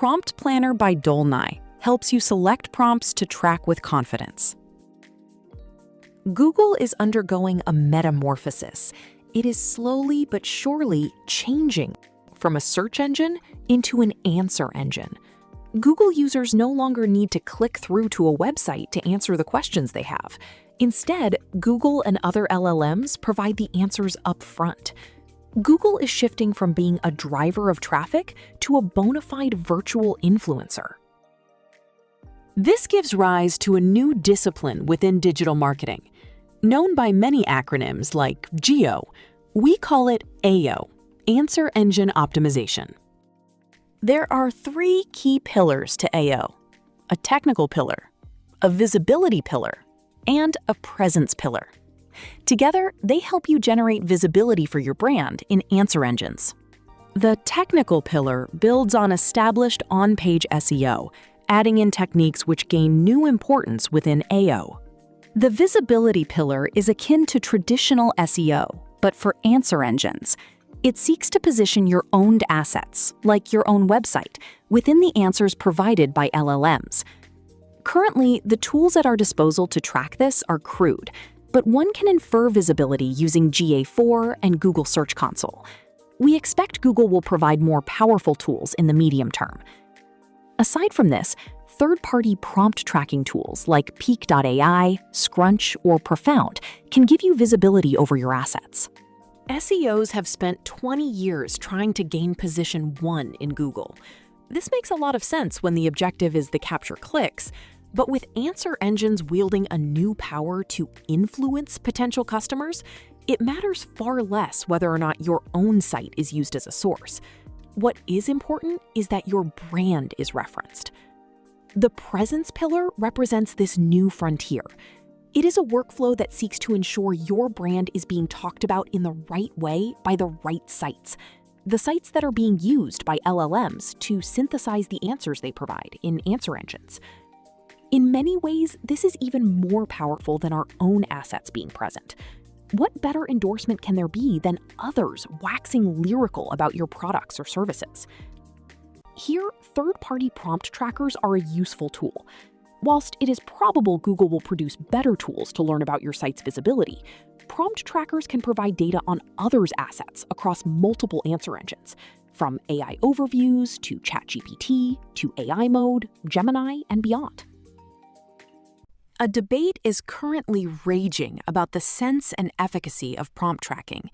Prompt Planner by Dolnai helps you select prompts to track with confidence. Google is undergoing a metamorphosis. It is slowly but surely changing from a search engine into an answer engine. Google users no longer need to click through to a website to answer the questions they have. Instead, Google and other LLMs provide the answers up front. Google is shifting from being a driver of traffic to a bona fide virtual influencer. This gives rise to a new discipline within digital marketing. Known by many acronyms like GEO, we call it AO, Answer Engine Optimization. There are three key pillars to AO: a technical pillar, a visibility pillar, and a presence pillar. Together, they help you generate visibility for your brand in answer engines. The technical pillar builds on established on-page SEO, adding in techniques which gain new importance within AO. The visibility pillar is akin to traditional SEO, but for answer engines. It seeks to position your owned assets, like your own website, within the answers provided by LLMs. Currently, the tools at our disposal to track this are crude, but one can infer visibility using GA4 and Google Search Console. We expect Google will provide more powerful tools in the medium term. Aside from this, third-party prompt tracking tools like Peak.ai, Scrunch, or Profound can give you visibility over your assets. SEOs have spent 20 years trying to gain position 1 in Google. This makes a lot of sense when the objective is to capture clicks, but with answer engines wielding a new power to influence potential customers, it matters far less whether or not your own site is used as a source. What is important is that your brand is referenced. The presence pillar represents this new frontier. It is a workflow that seeks to ensure your brand is being talked about in the right way by the right sites, the sites that are being used by LLMs to synthesize the answers they provide in answer engines. In many ways, this is even more powerful than our own assets being present. What better endorsement can there be than others waxing lyrical about your products or services? Here, third-party prompt trackers are a useful tool. Whilst it is probable Google will produce better tools to learn about your site's visibility, prompt trackers can provide data on others' assets across multiple answer engines, from AI overviews to ChatGPT to AI mode, Gemini, and beyond. A debate is currently raging about the sense and efficacy of prompt tracking.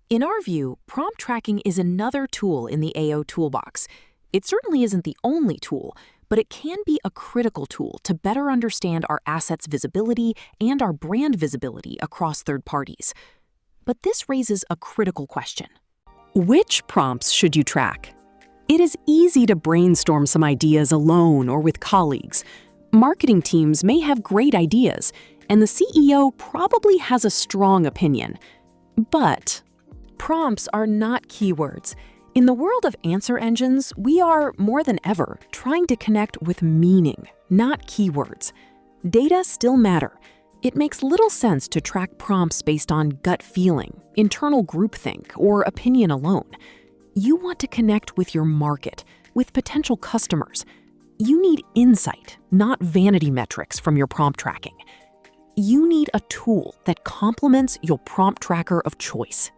In our view, prompt tracking is another tool in the AO toolbox. It certainly isn't the only tool, but it can be a critical tool to better understand our assets' visibility and our brand visibility across third parties. But this raises a critical question. Which prompts should you track? It is easy to brainstorm some ideas alone or with colleagues. Marketing teams may have great ideas, and the CEO probably has a strong opinion. But prompts are not keywords. In the world of answer engines, we are, more than ever, trying to connect with meaning, not keywords. Data still matter. It makes little sense to track prompts based on gut feeling, internal groupthink, or opinion alone. You want to connect with your market, with potential customers. You need insight, not vanity metrics from your prompt tracking. You need a tool that complements your prompt tracker of choice.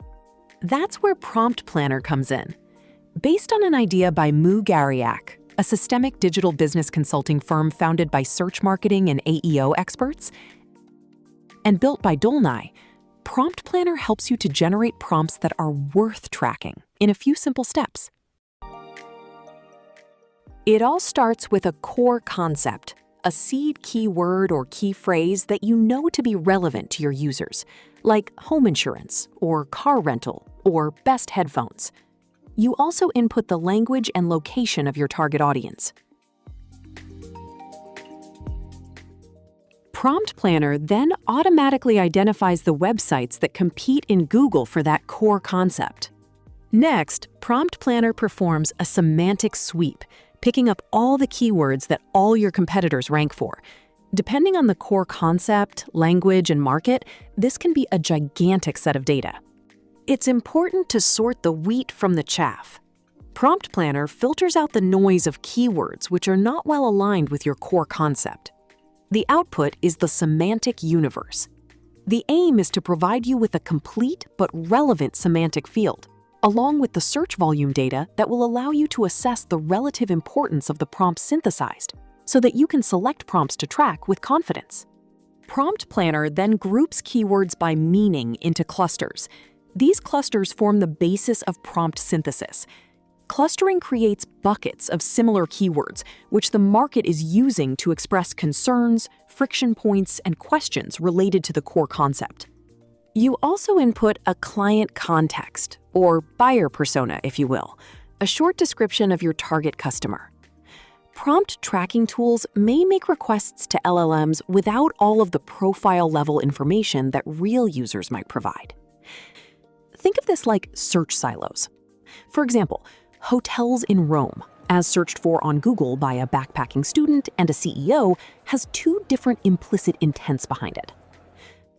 That's where Prompt Planner comes in. Based on an idea by Mu Gariak, a systemic digital business consulting firm founded by search marketing and AEO experts, and built by Dolnai, Prompt Planner helps you to generate prompts that are worth tracking in a few simple steps. It all starts with a core concept, a seed keyword or key phrase that you know to be relevant to your users, like home insurance or car rental or best headphones. You also input the language and location of your target audience. Prompt Planner then automatically identifies the websites that compete in Google for that core concept. Next, Prompt Planner performs a semantic sweep, picking up all the keywords that all your competitors rank for. Depending on the core concept, language, and market, this can be a gigantic set of data. It's important to sort the wheat from the chaff. Prompt Planner filters out the noise of keywords which are not well aligned with your core concept. The output is the semantic universe. The aim is to provide you with a complete but relevant semantic field, along with the search volume data that will allow you to assess the relative importance of the prompts synthesized, so that you can select prompts to track with confidence. Prompt Planner then groups keywords by meaning into clusters. These clusters form the basis of prompt synthesis. Clustering creates buckets of similar keywords, which the market is using to express concerns, friction points, and questions related to the core concept. You also input a client context, or buyer persona, if you will, a short description of your target customer. Prompt tracking tools may make requests to LLMs without all of the profile-level information that real users might provide. Think of this like search silos. For example, hotels in Rome, as searched for on Google by a backpacking student and a CEO, has two different implicit intents behind it.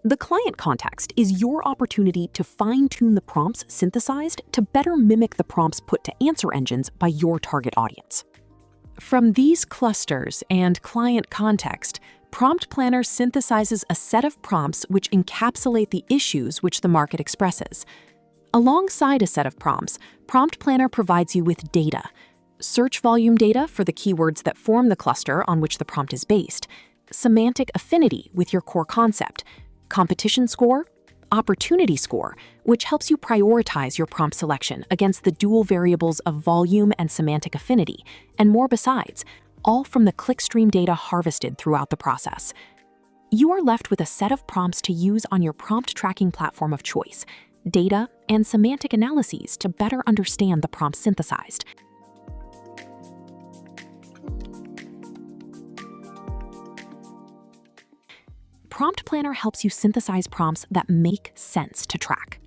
The client context is your opportunity to fine-tune the prompts synthesized to better mimic the prompts put to answer engines by your target audience. From these clusters and client context, Prompt Planner synthesizes a set of prompts which encapsulate the issues which the market expresses. Alongside a set of prompts, Prompt Planner provides you with data: search volume data for the keywords that form the cluster on which the prompt is based, semantic affinity with your core concept, competition score, opportunity score, which helps you prioritize your prompt selection against the dual variables of volume and semantic affinity, and more besides, all from the clickstream data harvested throughout the process. You are left with a set of prompts to use on your prompt tracking platform of choice, data and semantic analyses to better understand the prompt synthesized. Prompt Planner helps you synthesize prompts that make sense to track.